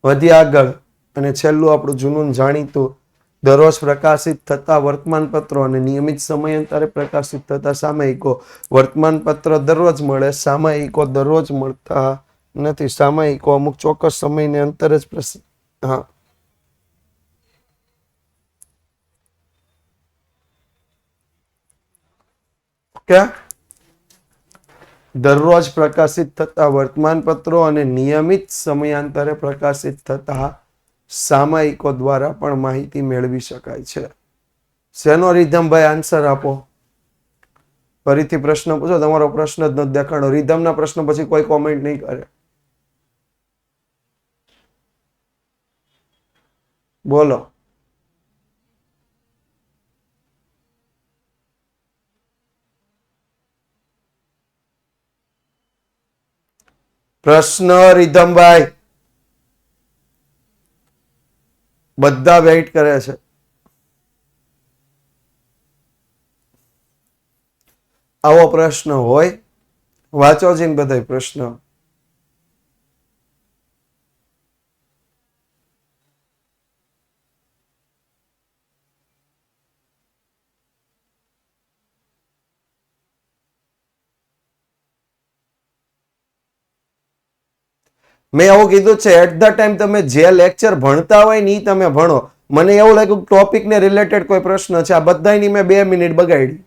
વધી આગળ, અને છેલ્લું આપણું જૂનું જાણીતું, દરરોજ પ્રકાશિત થતા વર્તમાનપત્રો અને નિયમિત સમયાંતરે પ્રકાશિત થતા સામયિકો. વર્તમાનપત્ર દરરોજ મળે, સામયિકો દરરોજ મળતા નથી. સામયિકો અમુક ચોક્કસ સમયને અંતરે જ હા, કે દરરોજ પ્રકાશિત થતા વર્તમાનપત્રો અને નિયમિત સમયાંતરે પ્રકાશિત થતા સામયિકો દ્વારા પણ માહિતી મેળવી શકાય છે. શેનો રિધમ? ભાઈ આન્સર આપો. ફરીથી પ્રશ્ન પૂછો. તમારો પ્રશ્ન જ નથી દેખાડો. રિધમના પ્રશ્ન પછી કોઈ કોમેન્ટ નહીં કરે. બોલો. પ્રશ્ન રિધમભાઈ, બધા વેઇટ કરે છે. આવો પ્રશ્ન હોય, વાંચો છે ને બધા પ્રશ્ન. મેં એવું કીધું છે, એટ ધ ટાઈમ તમે જે લેક્ચર ભણતા હોય ને એ તમે ભણો. મને એવું લાગ્યું ટોપિકને રિલેટેડ કોઈ પ્રશ્ન છે. આ બધાની મેં 2 મિનિટ બગાડી.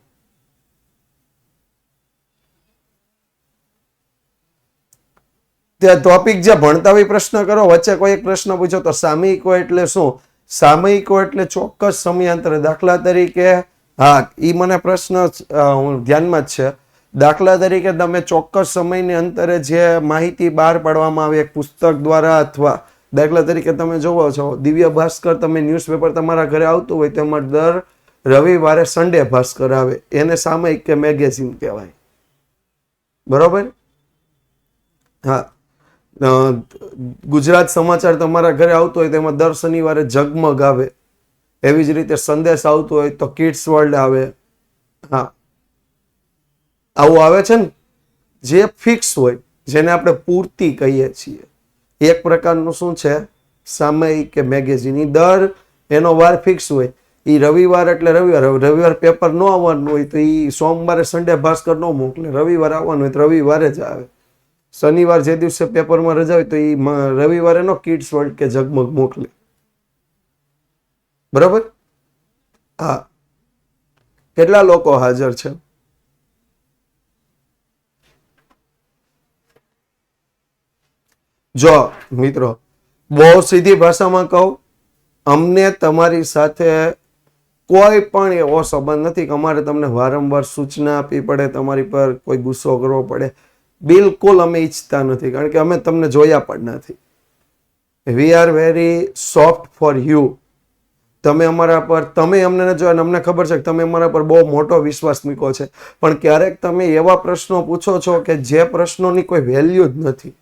તે ટોપિક જે ભણતા હોય પ્રશ્ન કરો. વચ્ચે કોઈ એક પ્રશ્ન પૂછો તો સામયિકો એટલે શું? સામયિકો એટલે ચોક્કસ સમયાંતરે. દાખલા તરીકે, હા, એ મને પ્રશ્ન ધ્યાનમાં જ છે. દાખલા તરીકે તમે ચોક્કસ સમયની અંતરે જે માહિતી બહાર પાડવામાં આવે એક પુસ્તક દ્વારા, અથવા દાખલા તરીકે તમે જોવો છો દિવ્ય ભાસ્કર, તમે ન્યૂઝપેપર તમારા ઘરે આવતું હોય, તેમાં દર રવિવારે સન્ડે ભાસ્કર આવે, એને સામયિક કે મેગેઝિન કહેવાય. બરોબર? હા, ગુજરાત સમાચાર તમારા ઘરે આવતો હોય તેમાં દર શનિવારે ઝગમગ આવે. એવી જ રીતે સંદેશ આવતો હોય તો કિડ્સ વર્લ્ડ આવે. હા, આવું આવે છે ને, જે ફિક્સ હોય, જેને આપણે પૂર્તિ કહીએ છીએ. એક પ્રકારનું શું છે, સામયિક કે મેગેઝિન. દર એનો વાર ફિક્સ હોય. એ રવિવાર એટલે રવિવાર પેપર ન આવવાનું હોય તો એ સોમવારે સન્ડે ભાસ્કર ન મોકલે. રવિવાર આવવાનું હોય તો રવિવારે જ આવે. શનિવાર જે દિવસે પેપરમાં રજા હોય તો એ રવિવારે નો કિડ્સ વર્લ્ડ કે ઝગમગ મોકલે. બરાબર? હા. કેટલા લોકો હાજર છે? જો મિત્રો, બહુ સીધી ભાષામાં કહું, અમને તમારી સાથે કોઈ પણ એવો સંબંધ નથી કે અમારે તમને વારંવાર સૂચના આપવી પડે, તમારી પર કોઈ ગુસ્સો કરવો પડે. બિલકુલ અમે ઈચ્છતા નથી, કારણ કે અમે તમને જોયા પણ નથી. We are very soft for you. તમે અમારા પર, તમે અમને ન જોયા, અમને ખબર છે કે તમે અમારા પર બહુ મોટો વિશ્વાસ મૂક્યો છે, પણ ક્યારેક તમે એવા પ્રશ્નો પૂછો છો કે જે પ્રશ્નોની કોઈ વેલ્યુ જ નથી.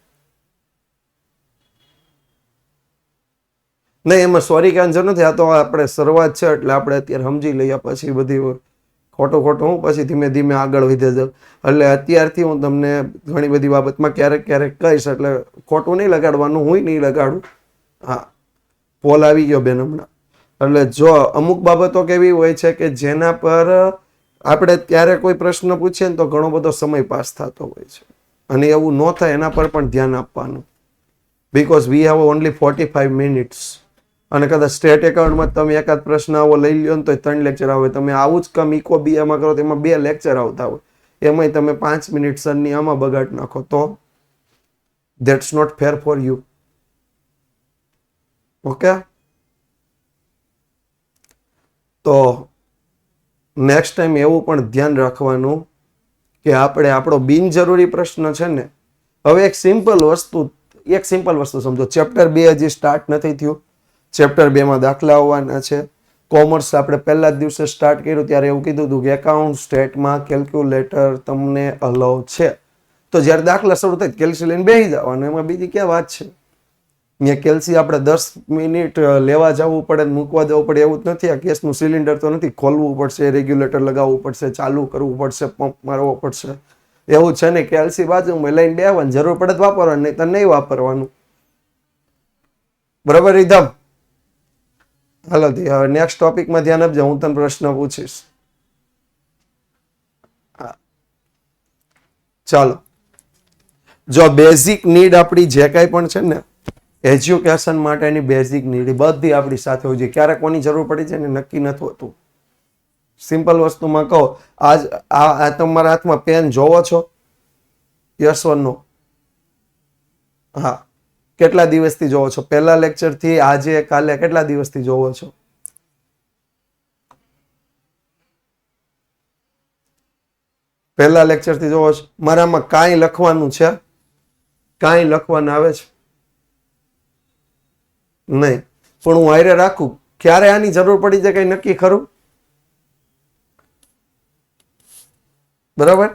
નહીં, એમાં સોરી કહેવાની જરૂર નથી. આ તો આપણે શરૂઆત છે એટલે આપણે અત્યારે સમજી લઈએ, પછી બધી ખોટું હું પછી ધીમે ધીમે આગળ વધે જાઉં. એટલે અત્યારથી હું તમને ઘણી બધી બાબતમાં ક્યારેક કહીશ, એટલે ખોટું નહીં લગાડવાનું, હું નહીં લગાડું. હા, પોલ આવી ગયો બેન હમણાં. એટલે જો અમુક બાબતો કેવી હોય છે કે જેના પર આપણે ત્યારે કોઈ પ્રશ્ન પૂછીએ ને તો ઘણો બધો સમય પાસ થતો હોય છે, અને એવું ન થાય એના પર પણ ધ્યાન આપવાનું. Because we have only 45 minutes. અને કદાચ સ્ટેટ એકાઉન્ટમાં તમે એકાદ પ્રશ્ન આવો લઈ લ્યો ને તો 3 લેક્ચર આવે. તમે આવું જ કામ ઇકો બીએમાં કરો તો એમાં 2 લેક્ચર આવતા હોય. એમાંય તમે 5 મિનિટ સરની આમાં બગાડ નાખો તો that's not fair for you. Okay? તો નેક્સ્ટ ટાઈમ એવું પણ ધ્યાન રાખવાનું કે આપણે આપણો બિનજરૂરી પ્રશ્ન છે ને, હવે એક સિમ્પલ વસ્તુ સમજો. ચેપ્ટર 2 હજી સ્ટાર્ટ નથી થયું. ચેપ્ટર 2 માં દાખલા આવવાના છે. કોમર્સ આપણે પહેલા જ દિવસે સ્ટાર્ટ કર્યું ત્યારે એવું કીધું હતું કે એકાઉન્ટ સ્ટેટમાં કેલ્ક્યુલેટર તમને અલાઉ છે. તો જ્યારે દાખલા શરૂ થાય કેલ્સી લઈને બેસી જવાનું, એમાં બીજી ક્યાં વાત છે. અહીંયા કેલ્સી આપણે 10 મિનિટ લેવા જવું પડે, મૂકવા જવું પડે એવું જ નથી. આ ગેસનું સિલિન્ડર તો નથી, ખોલવું પડશે, રેગ્યુલેટર લગાવવું પડશે, ચાલુ કરવું પડશે, પંપ મારવો પડશે. એવું છે ને, કેલ્સી બાજુમાં લઈને બેસવાનું, જરૂર પડે તો વાપરવાનું, નહીં તો નહીં વાપરવાનું. બરાબર રીધમ? હાલો, હવે નેક્સ્ટ ટોપિકમાં ધ્યાન આપજો. હું તને પ્રશ્ન પૂછીશ. ચાલો, જો બેઝિક નીડ આપણી જે કાંઈ પણ છે ને, એજ્યુકેશન માટેની બેઝિક નીડ બધી આપણી સાથે હોય છે. ક્યારે કોની જરૂર પડી છે ને નક્કી નથી હોતું. સિમ્પલ વસ્તુમાં કહો, આ તમારા હાથમાં પેન જોવો છો? યસ ઓર નો? હા. કેટલા દિવસથી જોવો છો? પહેલા લેક્ચરથી આજે કાલે કેટલા દિવસથી જોવો છો? પહેલા લેક્ચરથી જોવો છો. મારામાં કાંઈ લખવાનું છે? કાંઈ લખવાનું આવે છે? નહીં. પણ હું હારે રાખું. ક્યારે આની જરૂર પડી જાય કઈ નક્કી ખરું? બરાબર?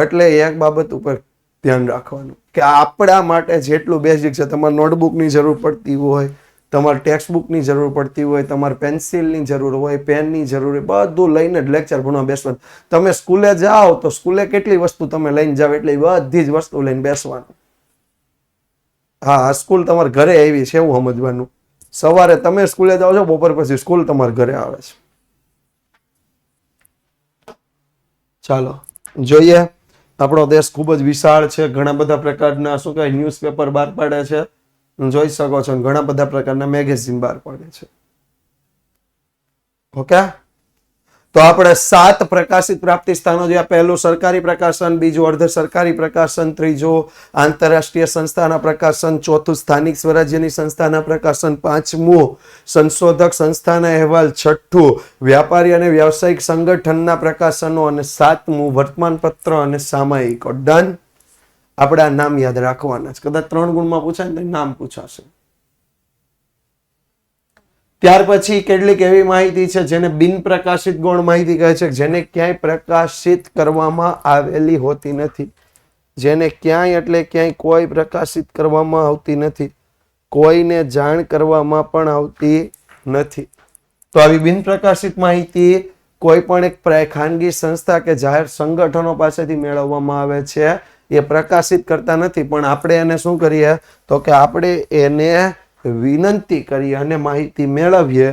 એટલે એક બાબત ઉપર ધ્યાન રાખવાનું કે આપણા માટે જેટલું બેઝિક છે, તમારે નોટબુકની જરૂર પડતી હોય, તમારે ટેક્સ્ટ બુકની જરૂર પડતી હોય, તમારે પેન્સિલની જરૂર હોય, પેનની જરૂર હોય, બધું લઈને જ લેક્ચર ભણવા બેસવાનું. તમે સ્કૂલે જાઓ તો સ્કૂલે કેટલી વસ્તુ તમે લઈને જાઓ એટલે બધી જ વસ્તુ લઈને બેસવાનું. હા, સ્કૂલ તમારા ઘરે આવી છે એવું સમજવાનું. સવારે તમે સ્કૂલે જાઓ છો, બપોર પછી સ્કૂલ તમારા ઘરે આવે છે. ચાલો જોઈએ. આપણો દેશ ખૂબ જ વિશાળ છે. ઘણા બધા પ્રકારના શું કહેવાય ન્યૂઝપેપર બહાર પાડે છે, જોઈ શકો છો. ઘણા બધા પ્રકારના મેગેઝિન બહાર પાડે છે. ઓકે? તો આપણે 7 પ્રકાશિત પ્રાપ્તિ સ્થાનો જોયા. પહેલું સરકારી પ્રકાશન, બીજું અર્ધ સરકારી પ્રકાશન, ત્રીજું આંતરરાષ્ટ્રીય સંસ્થાના પ્રકાશન, ચોથું સ્થાનિક સ્વરાજ્યની સંસ્થાના પ્રકાશન, પાંચમું સંશોધક સંસ્થાના અહેવાલ, છઠ્ઠું વ્યાપારી અને વ્યવસાયિક સંગઠનના પ્રકાશનો, અને સાતમું વર્તમાનપત્ર અને સામાયિકો. ડન? આપણે આ નામ યાદ રાખવાના છે. કદાચ 3 ગુણમાં પૂછાય ને નામ પૂછાશે. ત્યાર પછી કેટલીક એવી માહિતી છે જેને બિન પ્રકાશિત ગૌણ માહિતી કહે છે, જેને ક્યાંય પ્રકાશિત કરવામાં આવેલી હોતી નથી. જેને ક્યાંય એટલે ક્યાંય કોઈ પ્રકાશિત કરવામાં આવતી નથી, કોઈને જાણ કરવામાં પણ આવતી નથી. તો આવી બિન પ્રકાશિત માહિતી કોઈ પણ એક ખાનગી સંસ્થા કે જાહેર સંગઠનો પાસેથી મેળવવામાં આવે છે. એ પ્રકાશિત કરતા નથી, પણ આપણે એને શું કરીએ તો કે આપણે એને વિનંતી કરીએ અને માહિતી મેળવીએ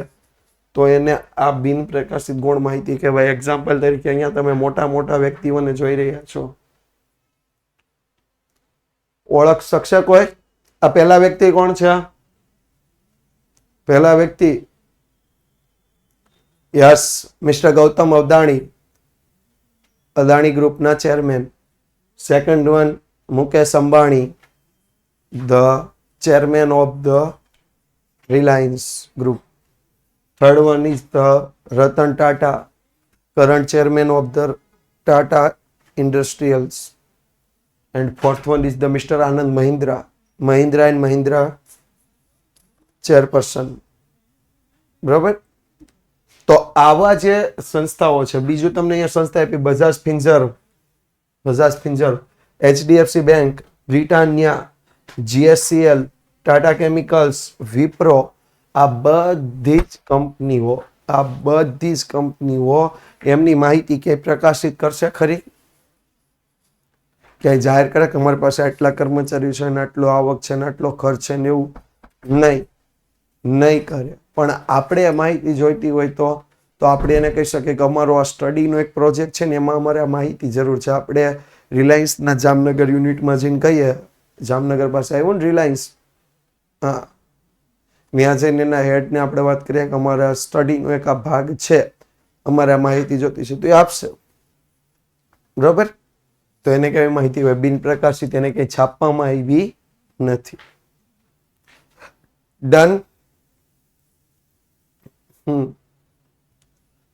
તો એને આ બિન પ્રકાશિત ગૌણ માહિતી કહેવાય. એક્ઝામ્પલ તરીકે અહીંયા તમે મોટા મોટા વ્યક્તિઓને જોઈ રહ્યા છો. ઓળખ શકશે કોઈ? આ પહેલા વ્યક્તિ કોણ છે? પહેલા વ્યક્તિ યસ, મિસ્ટર ગૌતમ અદાણી, અદાણી ગ્રુપના chairman. Second one Mukesh Ambani, the chairman of the Reliance group. Third one is the Ratan Tata, current chairman of the Tata industrials. And fourth one is the mister Anand Mahindra, Mahindra and Mahindra chairperson. બરાબર? તો આવા જે સંસ્થાઓ છે. બીજું તમને અહીંયા સંસ્થા આપી Bajaj Finserv, HDFC bank, Britannia, GSCL, Tata chemicals, Wipro. આ બધી જ કંપનીઓ એમની માહિતી ક્યાંય પ્રકાશિત કરશે ખરી? ક્યાંય જાહેર કરે કે અમારી પાસે આટલા કર્મચારીઓ છે ને આટલો આવક છે ને આટલો ખર્ચ છે ને એવું નહીં કરે. પણ આપણે માહિતી જોઈતી હોય તો આપણે એને કહી શકીએ કે અમારો આ સ્ટડીનો એક પ્રોજેક્ટ છે ને એમાં અમારે આ માહિતી જરૂર છે. આપણે રિલાયન્સના જામનગર યુનિટમાં જઈને કહીએ, જામનગર પાસે આવ્યું ને રિલાયન્સ, હા, ત્યાં જઈને એના હેડને આપણે વાત કરીએ કે અમારા સ્ટડીનો એક આ ભાગ છે, અમારે આ માહિતી જોતી છે, તો એ આપશે. બરોબર? તો એને કેવી માહિતી હોય? બિન પ્રકાશિત, એને કઈ છાપવામાં આવી નથી. ડન.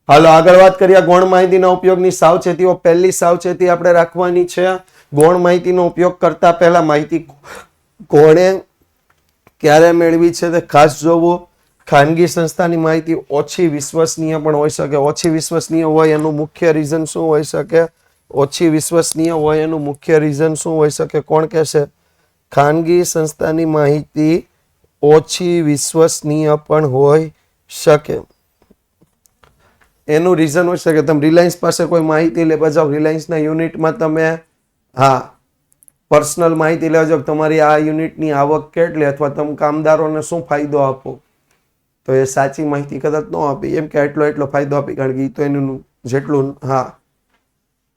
હાલો આગળ વાત કરીએ ગૌણ માહિતીના ઉપયોગની સાવચેતીઓ. પહેલી સાવચેતી આપણે રાખવાની છે, ગૌણ માહિતીનો ઉપયોગ કરતા પહેલા માહિતી કોણે ક્યારે મેળવી છે તે ખાસ જોવું. ખાનગી સંસ્થાની માહિતી ઓછી વિશ્વસનીય પણ હોઈ શકે. ઓછી વિશ્વસનીય હોય એનું મુખ્ય રીઝન શું હોઈ શકે? ઓછી વિશ્વસનીય હોય એનું મુખ્ય રીઝન શું હોઈ શકે? કોણ કહેશે? ખાનગી સંસ્થાની માહિતી ઓછી વિશ્વસનીય પણ હોઈ શકે. એનું રીઝન હોઈ શકે તમે રિલાયન્સ પાસે કોઈ માહિતી લેવા જાઓ, રિલાયન્સના યુનિટમાં તમે પર્સનલ માહિતી લેવા જાઓ, તમારી આ યુનિટની આવક કેટલી અથવા તમે કામદારોને શું ફાયદો આપો, તો એ સાચી માહિતી કદાચ ન આપી, એમ કે એટલો ફાયદો આપી, કારણ કે એ તો એનું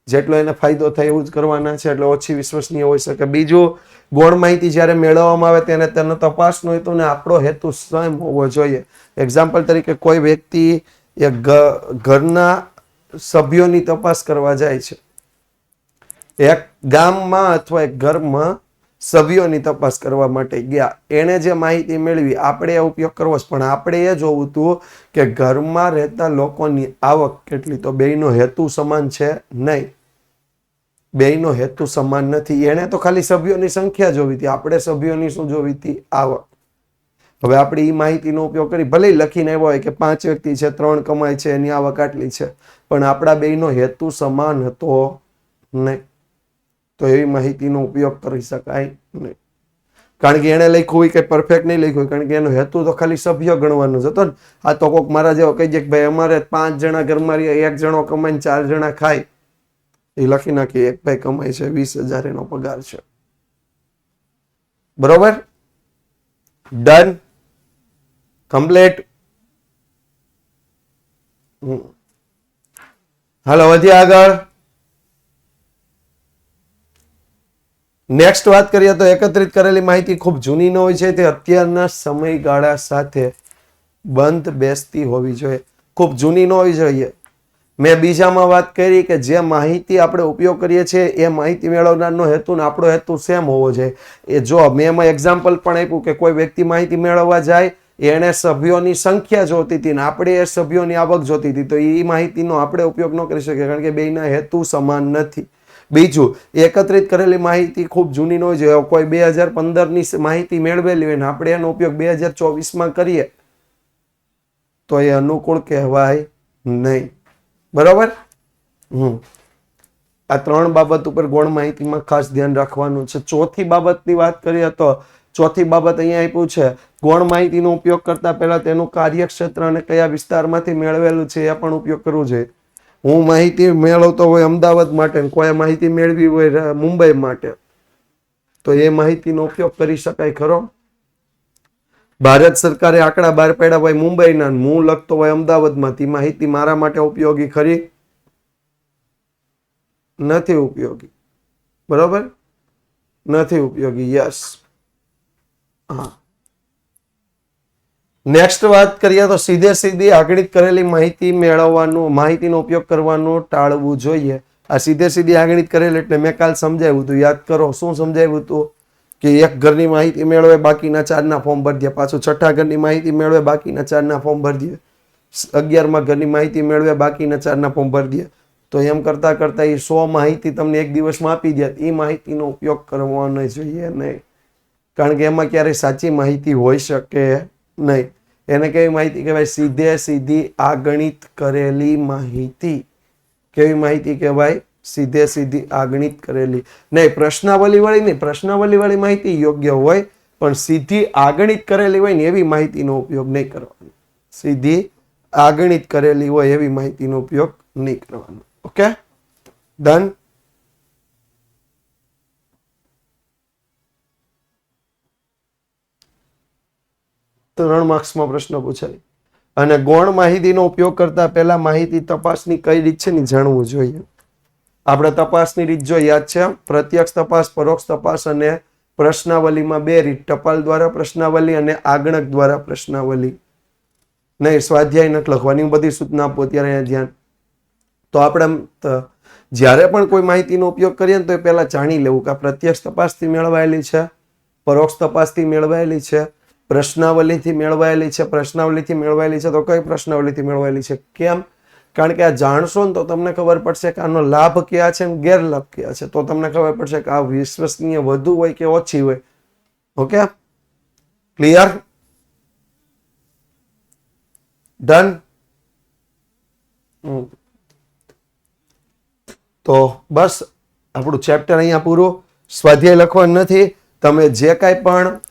જેટલો એને ફાયદો થાય એવું જ કરવાના છે, એટલે ઓછી વિશ્વસનીય હોઈ શકે. બીજું, ગૌણ માહિતી જ્યારે મેળવવામાં આવે તેને તપાસનો હેતુ ને આપણો હેતુ સેમ હોવો જોઈએ. એક્ઝામ્પલ તરીકે કોઈ વ્યક્તિ એ ઘરના સભ્યોની તપાસ કરવા જાય છે. એક ગામમાં અથવા એક ઘરમાં સભ્યોની તપાસ કરવા માટે ગયા, એને જે માહિતી મેળવી આપણે એ ઉપયોગ કરવો છે, પણ આપણે એ જોવું હતું કે ઘરમાં રહેતા લોકોની આવક કેટલી. તો બેયનો હેતુ સમાન છે નહીં, બેયનો હેતુ સમાન નથી. એને તો ખાલી સભ્યોની સંખ્યા જોવી હતી, આપણે સભ્યોની શું જોવી હતી? આવક. હવે આપણે એ માહિતીનો ઉપયોગ કરી, ભલે લખીને આવ્યો હોય કે 5 વ્યક્તિ છે, 3 કમાય છે, એની આવક આટલી છે, પણ આપણા બેયનો હેતુ સમાન હતો નહીં, તો એવી માહિતીનો ઉપયોગ કરી શકાય નહીં. કારણ કે એને લખ્યું હોય કે પરફેક્ટ નહીં લખ્યું હોય, કારણ કે એનો હેતુ તો ખાલી સભ્ય ગણવાનો જ હતો ને. આ તો કોઈક મારા જેવો કહી દે કે ભાઈ અમારે 5 જણા ઘરમાં રહીએ, 1 જણો કમાઈને 4 જણા ખાય, એ લખી નાખીએ એક ભાઈ કમાય છે 20,000 એનો પગાર છે. બરોબર? ડન. કમ્પ્લીટ. હાલો વધીએ આગળ. નેક્સ્ટ વાત કરીએ તો એકત્રિત કરેલી માહિતી ખૂબ જૂની ન હોય છે, તે અત્યારના સમયગાળા સાથે બંધ બેસતી હોવી જોઈએ. ખૂબ જૂની ન હોવી જોઈએ. મેં બીજામાં વાત કરી કે જે માહિતી આપણે ઉપયોગ કરીએ છીએ એ માહિતી મેળવનારનો હેતુ ને આપણો હેતુ સેમ હોવો જોઈએ. એ જો મેં એમાં એક્ઝામ્પલ પણ આપ્યું કે કોઈ વ્યક્તિ માહિતી મેળવવા જાય, એને સભ્યોની સંખ્યા જોતી હતી ને આપણે એ સભ્યોની આવક જોતી હતી, તો એ માહિતીનો આપણે ઉપયોગ ન કરી શકીએ, કારણ કે બેયના હેતુ સમાન નથી. બીજું, એકત્રિત કરેલી માહિતી ખૂબ જૂની ન હોય જોઈએ. કોઈ 2015ની માહિતી મેળવેલી હોય ને આપણે એનો ઉપયોગ 2024માં કરીએ તો એ અનુકૂળ કહેવાય નહીં. બરોબર? આ 3 બાબત ઉપર ગૌણ માહિતીમાં ખાસ ધ્યાન રાખવાનું છે. ચોથી બાબતની વાત કરીએ તો ચોથી બાબત અહીંયા આપ્યું છે, ગૌણ માહિતીનો ઉપયોગ કરતા પહેલા તેનું કાર્યક્ષેત્ર અને કયા વિસ્તારમાંથી મેળવેલું છે એ પણ ઉપયોગ કરવો જોઈએ. હું માહિતી મેળવતો હોય અમદાવાદ માટે, કોઈ માહિતી મેળવી હોય મુંબઈ માટે, તો એ માહિતીનો ઉપયોગ કરી શકાય ખરો? ભારત સરકારે આંકડા બહાર પાડ્યા હોય મુંબઈના, હું લખતો હોય અમદાવાદમાંથી, માહિતી મારા માટે ઉપયોગી ખરી? નથી ઉપયોગી. બરોબર, નથી ઉપયોગી. યસ. હા. નેક્સ્ટ વાત કરીએ તો સીધી આગળિત કરેલી માહિતી માહિતીનો ઉપયોગ કરવાનું ટાળવું જોઈએ. આ સીધી આગળિત કરેલ એટલે મેં કાલ સમજાવ્યું હતું, યાદ કરો. શું સમજાવ્યું હતું? કે એક ઘરની માહિતી મેળવે, બાકીના 4ના ફોર્મ ભરી દે. પાછું 6 ઘરની માહિતી મેળવે, બાકીના 4ના ફોર્મ ભરી દે. 11માં ઘરની માહિતી મેળવે, બાકીના 4ના ફોર્મ ભરી દે. તો એમ કરતા કરતા એ 100 માહિતી તમને એક દિવસમાં આપી દે, એ માહિતીનો ઉપયોગ કરવાનો જોઈએ નહીં. કારણ કે એમાં ક્યારેય સાચી માહિતી હોઈ શકે નહીં. એને કેવી માહિતી કહેવાય? સીધી આગણિત કરેલી માહિતી. કેવી માહિતી કહેવાય? સીધી આગણિત કરેલી નહીં, પ્રશ્નાવલી વાળી નહીં. પ્રશ્નાવલી વાળી માહિતી યોગ્ય હોય, પણ સીધી આગણિત કરેલી હોય ને એવી માહિતીનો ઉપયોગ નહીં કરવાનો. સીધી આગણિત કરેલી હોય એવી માહિતીનો ઉપયોગ નહીં કરવાનો. Okay, done. તો 3 માર્ક્સમાં પ્રશ્ન પૂછાય. અને ગૌણ માહિતીનો ઉપયોગ કરતા પહેલા માહિતી તપાસની કઈ રીત છે ને જાણવું જોઈએ. આપણે તપાસની રીત જો યાદ છે, પ્રત્યક્ષ તપાસ, પરોક્ષ તપાસ અને પ્રશ્નાવલીમાં 2 રીત, ટપાલ દ્વારા પ્રશ્નાવલી અને આગણક દ્વારા પ્રશ્નાવલી. નહીં, સ્વાધ્યાય નથી લખવાની, બધી સૂચના આપો ત્યારે અહીંયા ધ્યાન. તો આપણે જ્યારે પણ કોઈ માહિતીનો ઉપયોગ કરીએ ને તો એ પહેલા જાણી લેવું કે આ પ્રત્યક્ષ તપાસથી મેળવાયેલી છે, પરોક્ષ તપાસથી મેળવાયેલી છે, પ્રશ્નાવલીથી મેળવાયેલી છે. પ્રશ્નાવલીથી મેળવાયેલી છે તો કઈ પ્રશ્નાવલીથી મેળવાયેલી છે? કેમ? કારણ કે આ જાણશો ને તો તમને ખબર પડશે કે આનો લાભ કયા છે અને ગેરલાભ કયા છે. તો તમને ખબર પડશે કે આ વિશ્વસનીય વધુ હોય કે ઓછી હોય. Okay, clear? ડન. તો બસ આપણું ચેપ્ટર અહીંયા પૂરું. સ્વાધ્યાય લખવાનું નથી. તમે જે કાંઈ પણ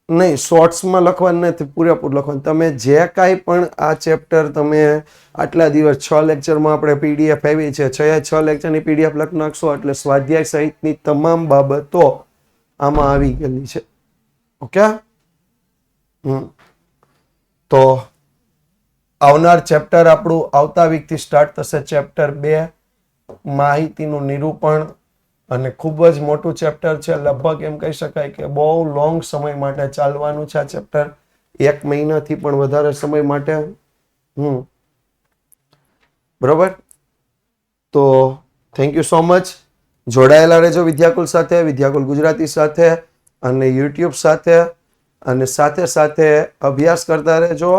નહીં, શોર્ટ્સમાં લખવાનું નથી, પૂરેપૂરું લખવાનું. તમે જે કાંઈ પણ આ ચેપ્ટર તમે આટલા દિવસ 6 લેક્ચરમાં આપણે પીડીએફ આવી છે, 6 લેક્ચરની પીડીએફ લખી નાખશો એટલે સ્વાધ્યાય સહિતની તમામ બાબતો આમાં આવી ગયેલી છે. ઓકે, તો આવનાર ચેપ્ટર આપણું આવતા વીકથી સ્ટાર્ટ થશે. ચેપ્ટર 2, માહિતીનું નિરૂપણ. અને ખૂબ જ મોટું ચેપ્ટર છે. લગભગ એમ કહી શકાય કે બહુ લોંગ સમય માટે ચાલવાનું છે આ ચેપ્ટર. 1 મહિનાથી પણ વધારે સમય માટે. બરોબર. તો થેન્ક યુ સો મચ. જોડાયેલા રહેજો વિદ્યાકુલ સાથે, વિદ્યાકુલ ગુજરાતી સાથે અને યુટ્યુબ સાથે. અને સાથે સાથે અભ્યાસ કરતા રહેજો.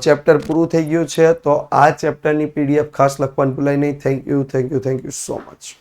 ચેપ્ટર પૂરું થઈ ગયું છે તો આ ચેપ્ટરની પીડીએફ ખાસ લખવાનું ભૂલાય નહીં. Thank you so much.